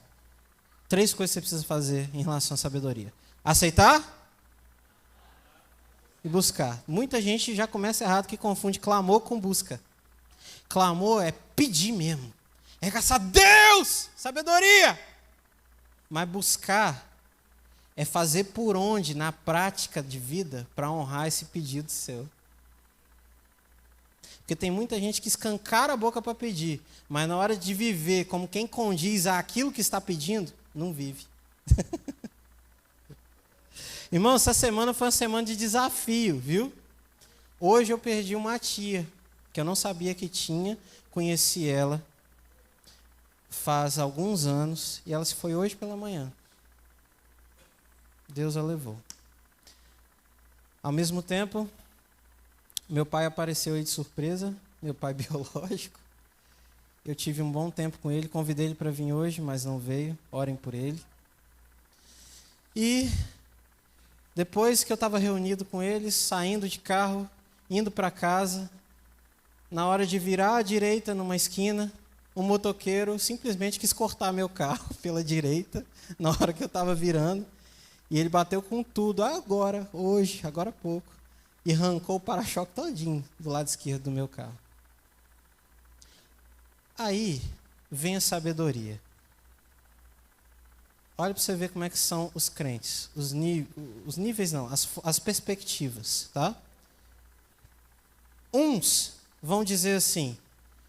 3 coisas que você precisa fazer em relação à sabedoria. Aceitar, e buscar. Muita gente já começa errado que confunde clamor com busca. Clamor é pedir mesmo. É caçar Deus, sabedoria. Mas buscar é fazer por onde, na prática de vida, para honrar esse pedido seu. Porque tem muita gente que escancara a boca para pedir, mas na hora de viver como quem condiz àquilo que está pedindo, não vive. Irmão, essa semana foi uma semana de desafio, viu? Hoje eu perdi uma tia, que eu não sabia que tinha, conheci ela faz alguns anos, e ela se foi hoje pela manhã. Deus a levou. Ao mesmo tempo, meu pai apareceu aí de surpresa, meu pai biológico. Eu tive um bom tempo com ele, convidei ele para vir hoje, mas não veio. Orem por ele. E depois que eu estava reunido com ele, saindo de carro, indo para casa, na hora de virar à direita numa esquina, um motoqueiro simplesmente quis cortar meu carro pela direita, na hora que eu estava virando. E ele bateu com tudo, agora, hoje, agora há pouco. E arrancou o para-choque todinho do lado esquerdo do meu carro. Aí vem a sabedoria. Olha para você ver como é que são os crentes. Os níveis não, as perspectivas, tá? Uns vão dizer assim,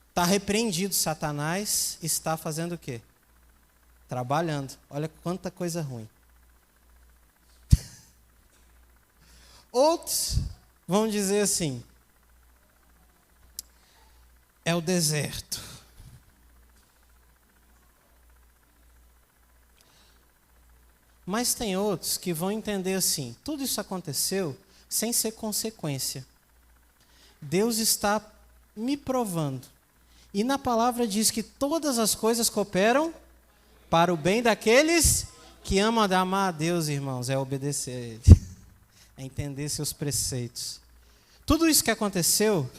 está repreendido Satanás, está fazendo o quê? Trabalhando. Olha quanta coisa ruim. Outros vão dizer assim, é o deserto. Mas tem outros que vão entender assim, tudo isso aconteceu sem ser consequência. Deus está me provando. E na palavra diz que todas as coisas cooperam para o bem daqueles que amam amar a Deus, irmãos, é obedecer a Ele. É entender seus preceitos. Tudo isso que aconteceu,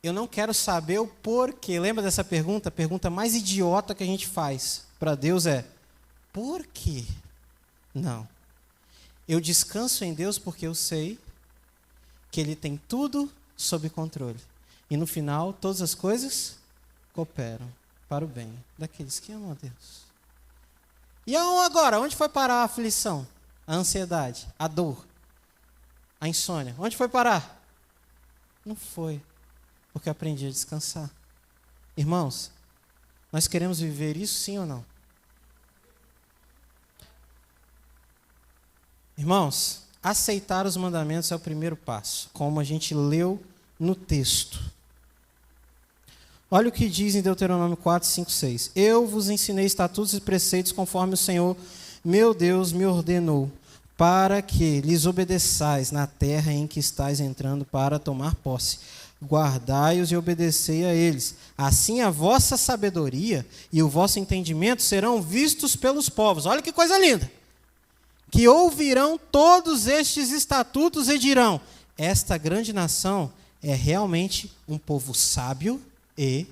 eu não quero saber o porquê. Lembra dessa pergunta? A pergunta mais idiota que a gente faz para Deus é, por quê? Não. Eu descanso em Deus porque eu sei que Ele tem tudo sob controle. E no final, todas as coisas cooperam para o bem daqueles que amam a Deus. E agora, onde foi parar a aflição? A ansiedade, a dor, a insônia. Onde foi parar? Não foi, porque eu aprendi a descansar. Irmãos, nós queremos viver isso sim ou não? Irmãos, aceitar os mandamentos é o primeiro passo, como a gente leu no texto. Olha o que diz em Deuteronômio 4, 5, 6. Eu vos ensinei estatutos e preceitos conforme o Senhor, meu Deus, me ordenou, para que lhes obedeçais na terra em que estáis entrando para tomar posse. Guardai-os e obedecei a eles. Assim a vossa sabedoria e o vosso entendimento serão vistos pelos povos. Olha que coisa linda! Que ouvirão todos estes estatutos e dirão, esta grande nação é realmente um povo sábio e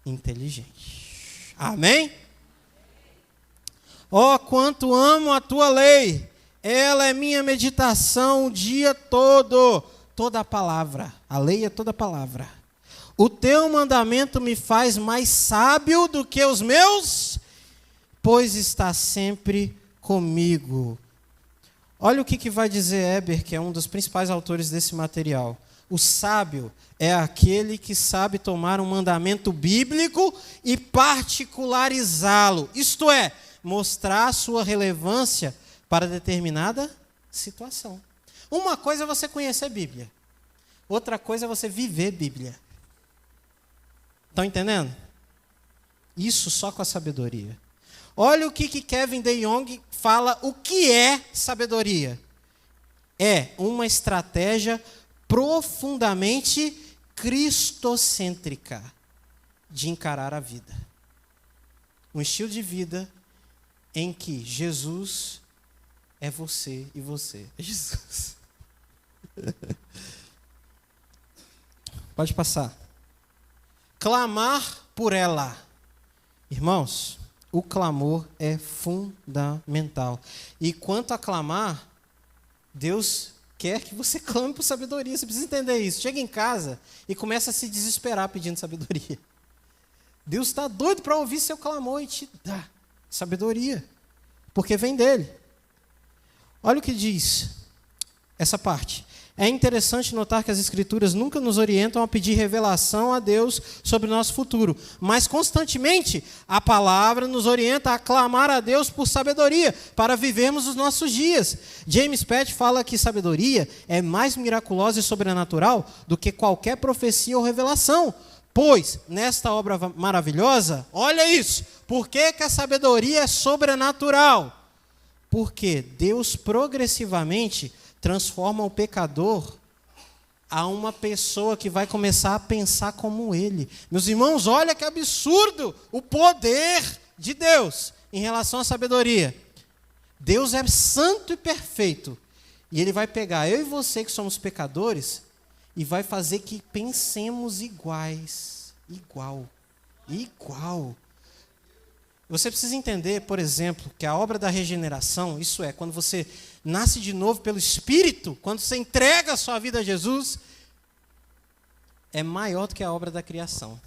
inteligente. Amém? Ó, quanto amo a tua lei, ela é minha meditação o dia todo. Toda a palavra, a lei é toda a palavra. O teu mandamento me faz mais sábio do que os meus, pois está sempre comigo. Olha o que vai dizer Eber, que é um dos principais autores desse material. O sábio é aquele que sabe tomar um mandamento bíblico e particularizá-lo. Isto é, mostrar a sua relevância para determinada situação. Uma coisa é você conhecer a Bíblia. Outra coisa é você viver Bíblia. Estão entendendo? Isso só com a sabedoria. Olha o que Kevin DeYoung fala o que é sabedoria. É uma estratégia profundamente cristocêntrica de encarar a vida. Um estilo de vida em que Jesus é você e você é Jesus. Pode passar. Clamar por ela. Irmãos, o clamor é fundamental. E quanto a clamar, Deus quer que você clame por sabedoria. Você precisa entender isso. Chega em casa e começa a se desesperar pedindo sabedoria. Deus está doido para ouvir seu clamor e te dá sabedoria, porque vem dele. Olha o que diz essa parte. É interessante notar que as Escrituras nunca nos orientam a pedir revelação a Deus sobre o nosso futuro, mas constantemente a palavra nos orienta a clamar a Deus por sabedoria, para vivermos os nossos dias. James Petty fala que sabedoria é mais miraculosa e sobrenatural do que qualquer profecia ou revelação, pois, nesta obra maravilhosa, olha isso, por que a sabedoria é sobrenatural? Porque Deus progressivamente transforma o pecador a uma pessoa que vai começar a pensar como ele. Meus irmãos, olha que absurdo o poder de Deus em relação à sabedoria. Deus é santo e perfeito. E Ele vai pegar eu e você que somos pecadores e vai fazer que pensemos iguais. Igual. Você precisa entender, por exemplo, que a obra da regeneração, isso é, quando você nasce de novo pelo Espírito, quando você entrega a sua vida a Jesus, é maior do que a obra da criação.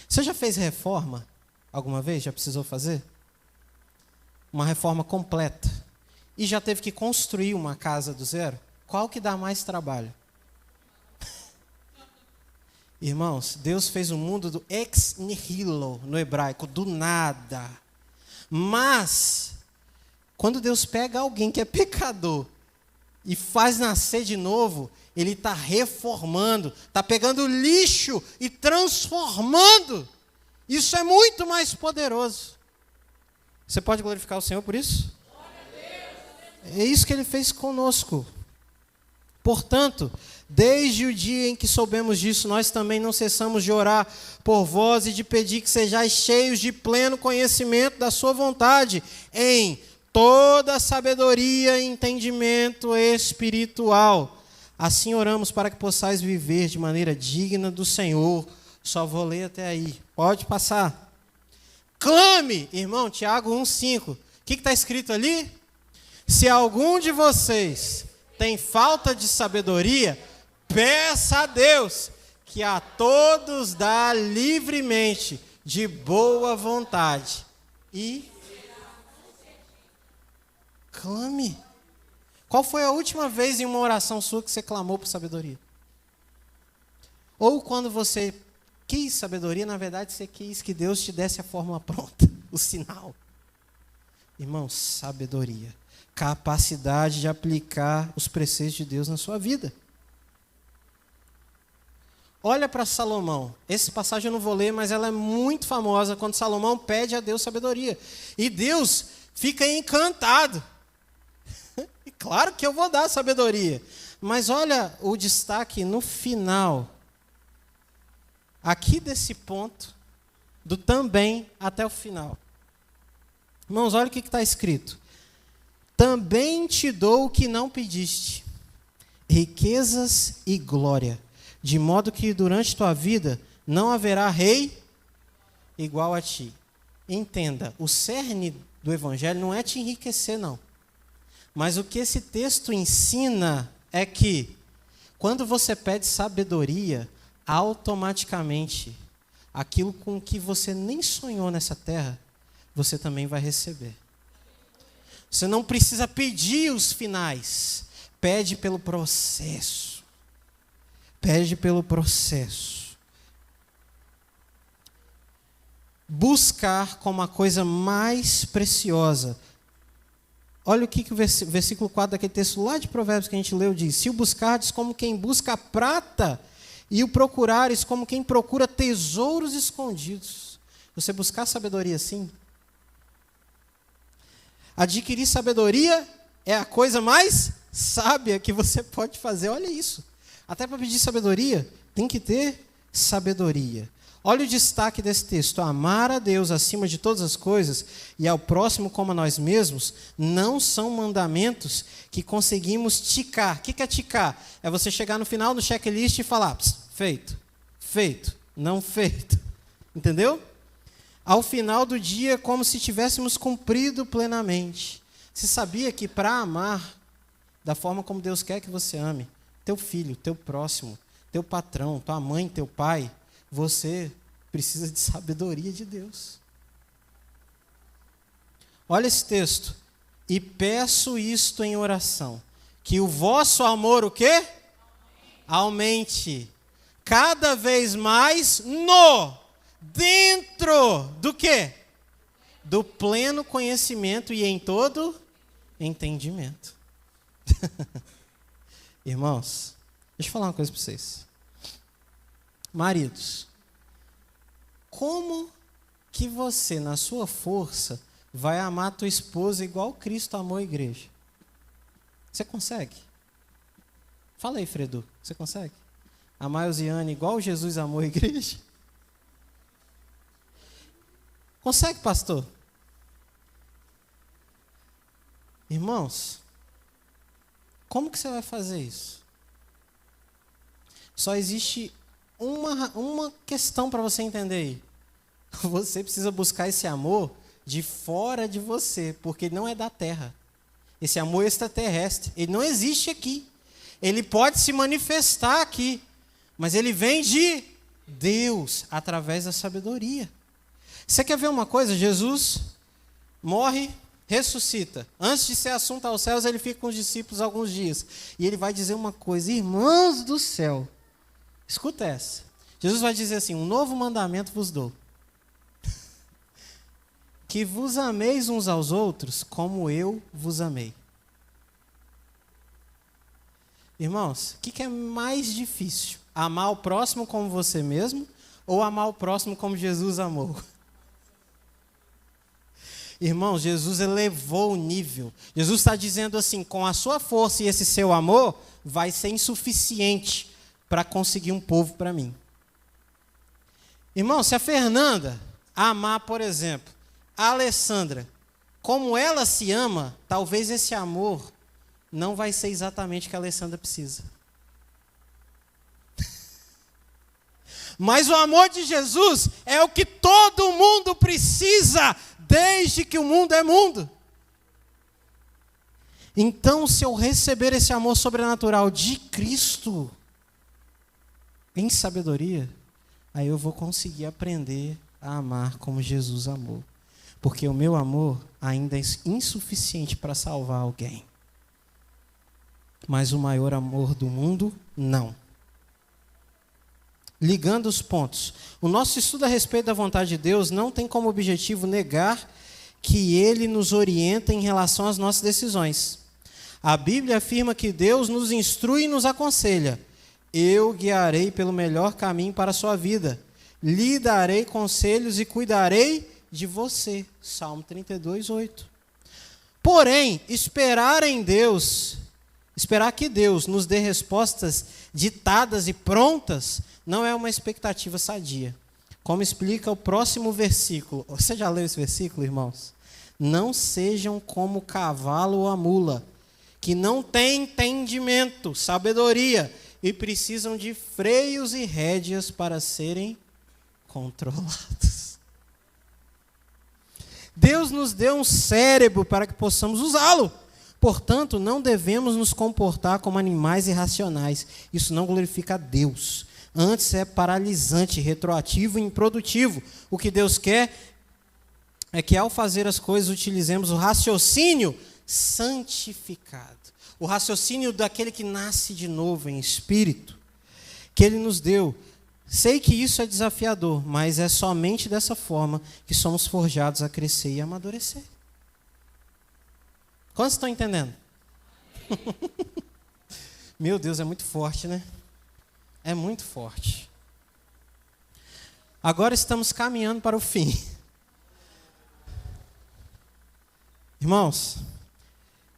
Você já fez reforma alguma vez? Já precisou fazer? Uma reforma completa. E já teve que construir uma casa do zero? Qual que dá mais trabalho? Irmãos, Deus fez o mundo do ex nihilo, no hebraico, do nada. Mas, quando Deus pega alguém que é pecador e faz nascer de novo, Ele está reformando, está pegando lixo e transformando. Isso é muito mais poderoso. Você pode glorificar o Senhor por isso? É isso que Ele fez conosco. Portanto, desde o dia em que soubemos disso, nós também não cessamos de orar por vós e de pedir que sejais cheios de pleno conhecimento da sua vontade, em toda sabedoria e entendimento espiritual. Assim oramos para que possais viver de maneira digna do Senhor. Só vou ler até aí. Pode passar. Clame, irmão, Tiago 1,5. O que está escrito ali? Se algum de vocês tem falta de sabedoria, peça a Deus, que a todos dá livremente, de boa vontade. E clame. Qual foi a última vez em uma oração sua que você clamou por sabedoria? Ou quando você quis sabedoria, na verdade você quis que Deus te desse a fórmula pronta, o sinal. Irmãos, sabedoria. Capacidade de aplicar os preceitos de Deus na sua vida. Olha para Salomão. Essa passagem eu não vou ler, mas ela é muito famosa, quando Salomão pede a Deus sabedoria. E Deus fica encantado. E claro que eu vou dar sabedoria. Mas olha o destaque no final. Aqui desse ponto, do também até o final. Irmãos, olha o que está escrito. Também te dou o que não pediste, riquezas e glória, de modo que durante tua vida não haverá rei igual a ti. Entenda, o cerne do evangelho não é te enriquecer, não. Mas o que esse texto ensina é que, quando você pede sabedoria, automaticamente, aquilo com que você nem sonhou nessa terra, você também vai receber. Você não precisa pedir os finais. Pede pelo processo. Pede pelo processo. Buscar como a coisa mais preciosa. Olha o que o versículo 4 daquele texto lá de Provérbios que a gente leu diz. Se o buscardes como quem busca a prata e o procurares como quem procura tesouros escondidos. Você buscar sabedoria assim? Adquirir sabedoria é a coisa mais sábia que você pode fazer. Olha isso. Até para pedir sabedoria, tem que ter sabedoria. Olha o destaque desse texto. Amar a Deus acima de todas as coisas e ao próximo como a nós mesmos não são mandamentos que conseguimos ticar. O que é ticar? É você chegar no final do checklist e falar, feito, feito, não feito. Entendeu? Ao final do dia, como se tivéssemos cumprido plenamente. Você sabia que para amar, da forma como Deus quer que você ame teu filho, teu próximo, teu patrão, tua mãe, teu pai, você precisa de sabedoria de Deus. Olha esse texto. E peço isto em oração, que o vosso amor, o quê? Aumente. Cada vez mais dentro do quê? Do pleno conhecimento e em todo entendimento. Irmãos, deixa eu falar uma coisa para vocês. Maridos, como que você, na sua força, vai amar a tua esposa igual Cristo amou a igreja? Você consegue? Fala aí, Fredu, você consegue? Amar a Elziane igual Jesus amou a igreja? Consegue, pastor? Irmãos, como que você vai fazer isso? Só existe uma questão para você entender aí. Você precisa buscar esse amor de fora de você, porque ele não é da terra. Esse amor extraterrestre, ele não existe aqui. Ele pode se manifestar aqui, mas ele vem de Deus, através da sabedoria. Você quer ver uma coisa? Jesus morre, ressuscita. Antes de ser assunto aos céus, ele fica com os discípulos alguns dias. E ele vai dizer uma coisa, irmãos do céu, escuta essa. Jesus vai dizer assim, um novo mandamento vos dou. Que vos ameis uns aos outros como eu vos amei. Irmãos, o que é mais difícil? Amar o próximo como você mesmo ou amar o próximo como Jesus amou? Irmãos, Jesus elevou o nível. Jesus está dizendo assim, com a sua força e esse seu amor, vai ser insuficiente para conseguir um povo para mim. Irmão, se a Fernanda amar, por exemplo, a Alessandra, como ela se ama, talvez esse amor não vai ser exatamente o que a Alessandra precisa. Mas o amor de Jesus é o que todo mundo precisa, desde que o mundo é mundo. Então, se eu receber esse amor sobrenatural de Cristo, em sabedoria, aí eu vou conseguir aprender a amar como Jesus amou. Porque o meu amor ainda é insuficiente para salvar alguém. Mas o maior amor do mundo, não. Ligando os pontos. O nosso estudo a respeito da vontade de Deus não tem como objetivo negar que Ele nos orienta em relação às nossas decisões. A Bíblia afirma que Deus nos instrui e nos aconselha. Eu guiarei pelo melhor caminho para a sua vida. Lhe darei conselhos e cuidarei de você. Salmo 32, 8. Porém, esperar que Deus nos dê respostas ditadas e prontas, não é uma expectativa sadia. Como explica o próximo versículo. Você já leu esse versículo, irmãos? Não sejam como o cavalo ou a mula, que não têm entendimento, sabedoria, e precisam de freios e rédeas para serem controlados. Deus nos deu um cérebro para que possamos usá-lo. Portanto, não devemos nos comportar como animais irracionais. Isso não glorifica a Deus. Antes é paralisante, retroativo e improdutivo. O que Deus quer é que ao fazer as coisas utilizemos o raciocínio santificado. O raciocínio daquele que nasce de novo em espírito, que Ele nos deu. Sei que isso é desafiador, mas é somente dessa forma que somos forjados a crescer e amadurecer. Quantos estão entendendo? Meu Deus, é muito forte, né? É muito forte. Agora estamos caminhando para o fim. Irmãos,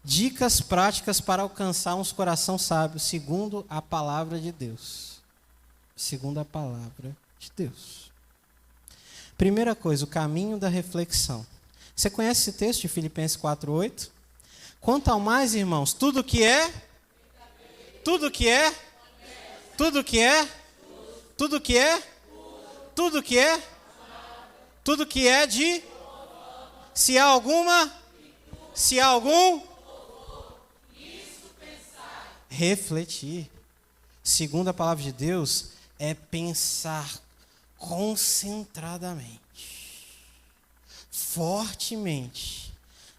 dicas práticas para alcançar um coração sábio, segundo a palavra de Deus. Segundo a palavra de Deus. Primeira coisa, o caminho da reflexão. Você conhece esse texto de Filipenses 4:8? Quanto ao mais, irmãos, tudo que é, tudo que é, tudo que é, tudo que é, tudo que é, tudo que é de, se há alguma, se há algum, refletir, segundo a palavra de Deus, é pensar concentradamente, fortemente,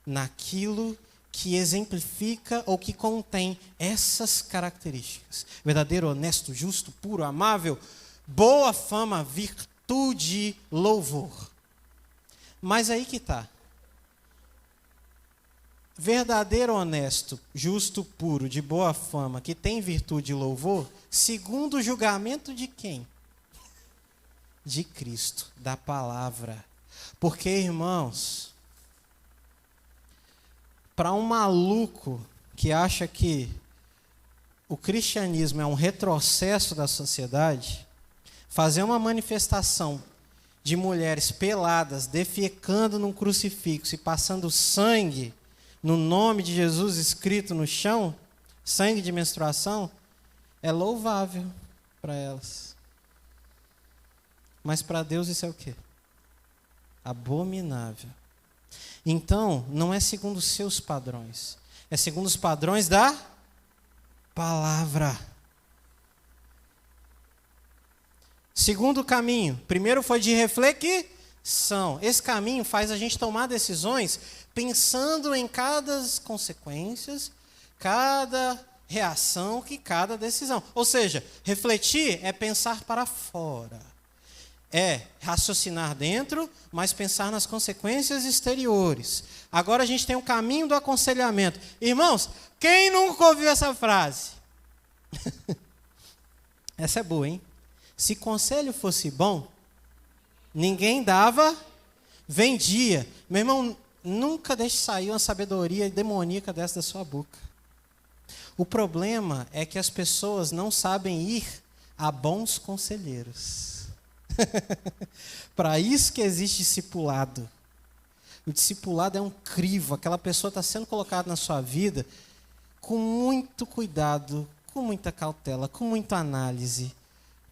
naquilo que exemplifica ou que contém essas características. Verdadeiro, honesto, justo, puro, amável, boa fama, virtude, louvor. Mas aí que está. Verdadeiro, honesto, justo, puro, de boa fama, que tem virtude e louvor, segundo o julgamento de quem? De Cristo, da palavra. Porque, irmãos, para um maluco que acha que o cristianismo é um retrocesso da sociedade, fazer uma manifestação de mulheres peladas, defecando num crucifixo e passando sangue no nome de Jesus escrito no chão, sangue de menstruação, é louvável para elas. Mas para Deus isso é o quê? Abominável. Então, não é segundo os seus padrões, é segundo os padrões da palavra. Segundo caminho, primeiro foi de reflexão. Esse caminho faz a gente tomar decisões pensando em cada consequências, cada reação que cada decisão. Ou seja, refletir é pensar para fora. É raciocinar dentro, mas pensar nas consequências exteriores. Agora a gente tem o caminho do aconselhamento. Irmãos, quem nunca ouviu essa frase? Essa é boa, hein? Se conselho fosse bom, ninguém dava, vendia. Meu irmão, nunca deixe sair uma sabedoria demoníaca dessa da sua boca. O problema é que as pessoas não sabem ir a bons conselheiros. Para isso que existe discipulado. O discipulado é um crivo. Aquela pessoa está sendo colocada na sua vida com muito cuidado, com muita cautela, com muita análise,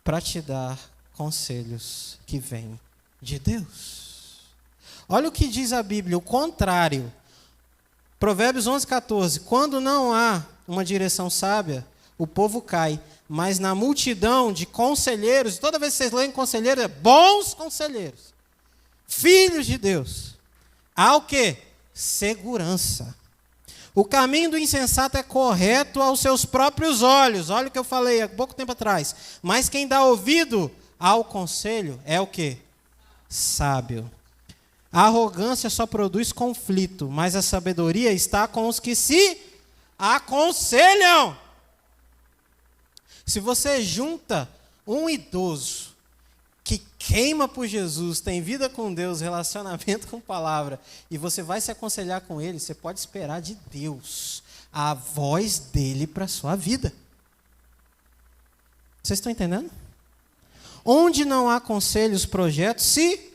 para te dar conselhos que vêm de Deus. Olha o que diz a Bíblia, o contrário. Provérbios 11:14. Quando não há uma direção sábia, o povo cai, mas na multidão de conselheiros, toda vez que vocês leem conselheiros, é bons conselheiros, filhos de Deus, há o quê? Segurança. O caminho do insensato é correto aos seus próprios olhos, olha o que eu falei há pouco tempo atrás, mas quem dá ouvido ao conselho é o quê? Sábio. A arrogância só produz conflito, mas a sabedoria está com os que se aconselham. Se você junta um idoso que queima por Jesus, tem vida com Deus, relacionamento com palavra, e você vai se aconselhar com ele, você pode esperar de Deus a voz dele para a sua vida. Vocês estão entendendo? Onde não há conselhos, projetos se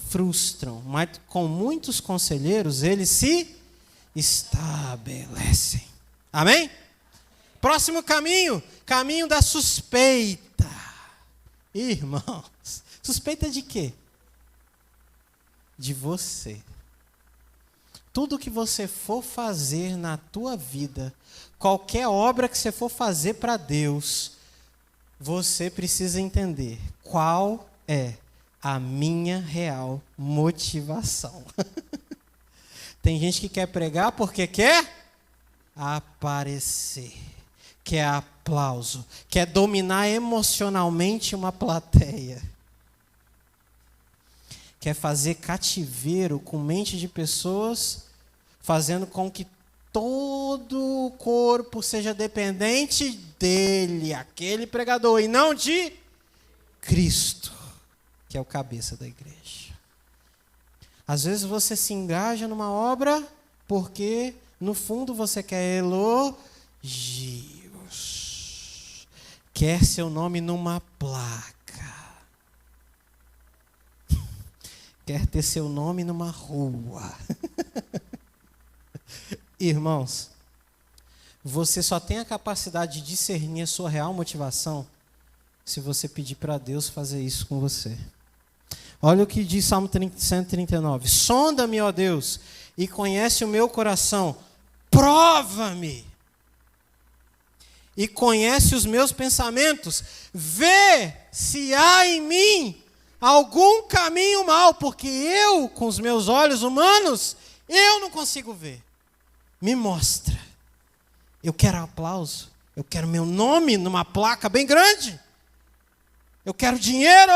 frustram, mas com muitos conselheiros eles se estabelecem. Amém? Próximo caminho, caminho da suspeita. Irmãos, suspeita de quê? De você. Tudo que você for fazer na tua vida, qualquer obra que você for fazer para Deus, você precisa entender qual é a minha real motivação. Tem gente que quer pregar porque quer aparecer, quer aplauso, quer dominar emocionalmente uma plateia, quer fazer cativeiro com mente de pessoas, fazendo com que todo o corpo seja dependente dele, aquele pregador, e não de Cristo, que é o cabeça da igreja. Às vezes você se engaja numa obra porque, no fundo, você quer elogios. Quer seu nome numa placa. Quer ter seu nome numa rua. Irmãos, você só tem a capacidade de discernir a sua real motivação se você pedir para Deus fazer isso com você. Olha o que diz Salmo 139. Sonda-me, ó Deus, e conhece o meu coração. Prova-me e conhece os meus pensamentos. Vê se há em mim algum caminho mau, porque eu, com os meus olhos humanos, eu não consigo ver. Me mostra. Eu quero aplauso. Eu quero meu nome numa placa bem grande. Eu quero dinheiro.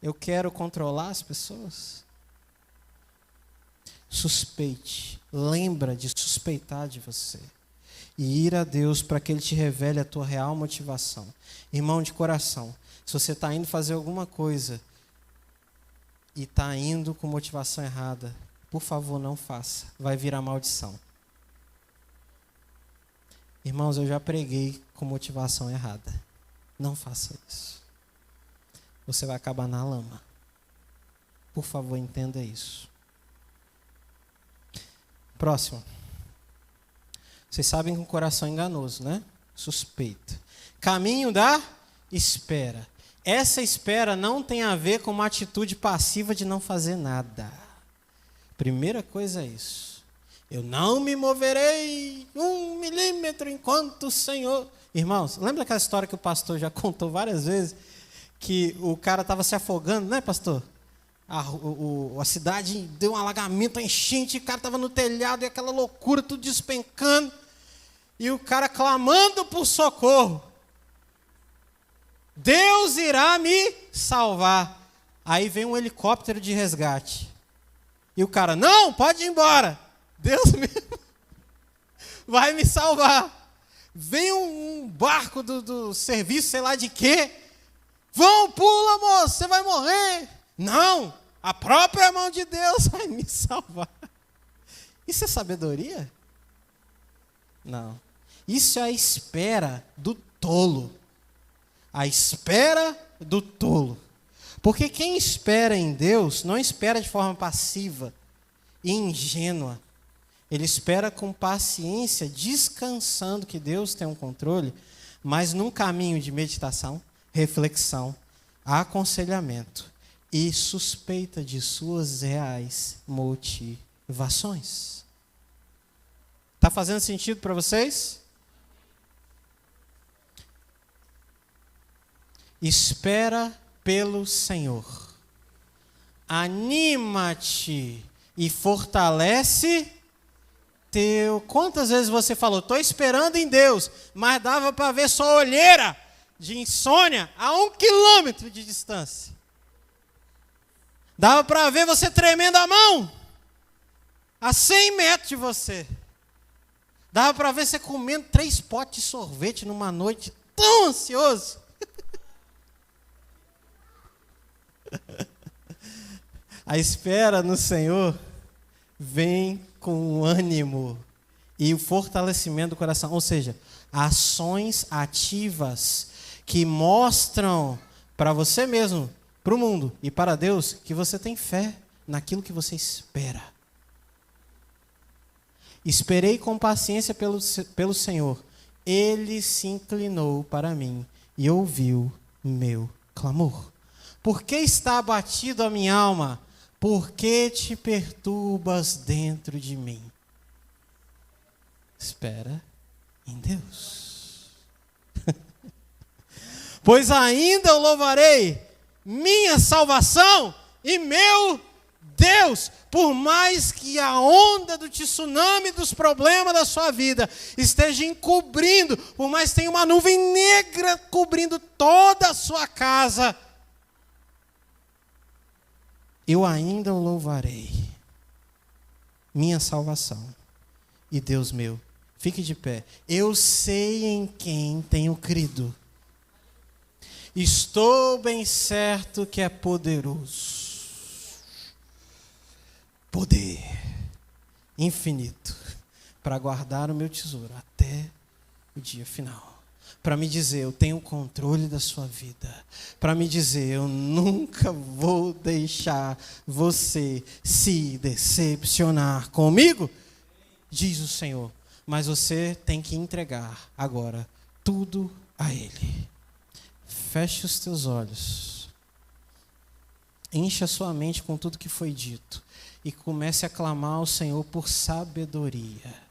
Eu quero controlar as pessoas. Suspeite. Lembra de suspeitar de você. E ir a Deus para que Ele te revele a tua real motivação. Irmão de coração, se você está indo fazer alguma coisa e está indo com motivação errada, por favor, não faça. Vai virar maldição. Irmãos, eu já preguei com motivação errada. Não faça isso. Você vai acabar na lama. Por favor, entenda isso. Próximo. Vocês sabem que o coração é enganoso, né? Suspeito. Caminho da espera. Essa espera não tem a ver com uma atitude passiva de não fazer nada. Primeira coisa é isso. Eu não me moverei 1 milímetro enquanto o Senhor... Irmãos, lembra aquela história que o pastor já contou várias vezes? Que o cara estava se afogando, né, pastor? A cidade deu um alagamento, uma enchente, o cara estava no telhado e aquela loucura, tudo despencando. E o cara clamando por socorro. Deus irá me salvar. Aí vem um helicóptero de resgate. E o cara, não, pode ir embora. Deus mesmo vai me salvar. Vem um barco do serviço, sei lá de quê. Vão, pula, moço, você vai morrer. Não, a própria mão de Deus vai me salvar. Isso é sabedoria? Não. Isso é a espera do tolo. A espera do tolo. Porque quem espera em Deus não espera de forma passiva e ingênua. Ele espera com paciência, descansando que Deus tem um controle, mas num caminho de meditação, reflexão, aconselhamento e suspeita de suas reais motivações. Está fazendo sentido para vocês? Espera pelo Senhor. Anima-te e fortalece teu... Quantas vezes você falou, estou esperando em Deus, mas dava para ver sua olheira de insônia a 1 quilômetro de distância. Dava para ver você tremendo a mão a 100 metros de você. Dava para ver você comendo 3 potes de sorvete numa noite tão ansioso. A espera no Senhor vem com ânimo e o fortalecimento do coração, ou seja, ações ativas que mostram para você mesmo, para o mundo e para Deus, que você tem fé naquilo que você espera. Esperei com paciência pelo Senhor. Ele se inclinou para mim e ouviu meu clamor. Por que está abatido a minha alma? Por que te perturbas dentro de mim? Espera em Deus. Pois ainda eu louvarei minha salvação e meu Deus, por mais que a onda do tsunami dos problemas da sua vida esteja encobrindo, por mais que tenha uma nuvem negra cobrindo toda a sua casa, eu ainda o louvarei, minha salvação e Deus meu. Fique de pé. Eu sei em quem tenho crido. Estou bem certo que é poderoso. Poder infinito para guardar o meu tesouro até o dia final. Para me dizer, eu tenho o controle da sua vida. Para me dizer, eu nunca vou deixar você se decepcionar comigo, diz o Senhor. Mas você tem que entregar agora tudo a Ele. Feche os teus olhos. Encha a sua mente com tudo que foi dito. E comece a clamar ao Senhor por sabedoria.